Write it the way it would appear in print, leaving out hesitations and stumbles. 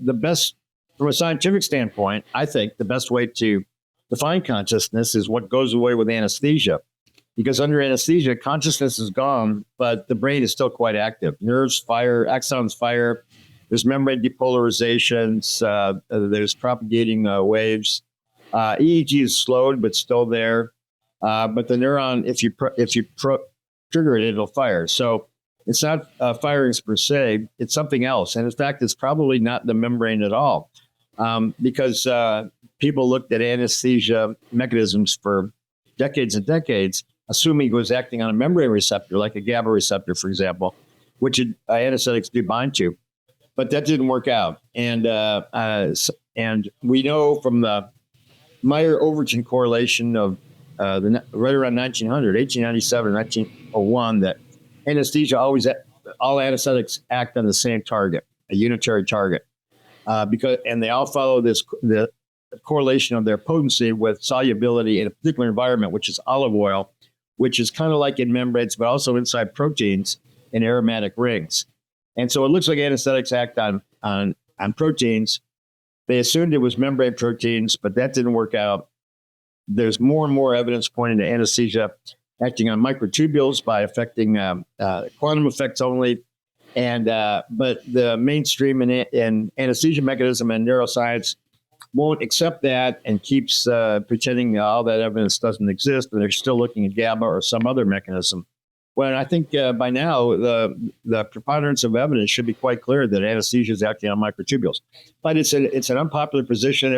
the best, from a scientific standpoint, I think the best way to define consciousness is what goes away with anesthesia. Because under anesthesia, consciousness is gone, but the brain is still quite active. Nerves fire, axons fire. There's membrane depolarizations. There's propagating waves. EEG is slowed, but still there. But the neuron, if you trigger it, it'll fire. So it's not firings per se. It's something else. And in fact, it's probably not the membrane at all, because people looked at anesthesia mechanisms for decades and decades, assuming it was acting on a membrane receptor, like a GABA receptor, for example, which anesthetics do bind to. But that didn't work out. And we know from the Meyer-Overton correlation of right around 1900, 1897, 1901, that anesthesia all anesthetics act on the same target, a unitary target, and they all follow the correlation of their potency with solubility in a particular environment, which is olive oil, which is kind of like in membranes, but also inside proteins in aromatic rings. And so it looks like anesthetics act on proteins. They assumed it was membrane proteins, but that didn't work out. There's more and more evidence pointing to anesthesia acting on microtubules by affecting quantum effects only. But the mainstream in anesthesia mechanism and neuroscience won't accept that and keeps pretending all that evidence doesn't exist, and they're still looking at GABA or some other mechanism. Well, I think by now the preponderance of evidence should be quite clear that anesthesia is acting on microtubules. But it's an unpopular position.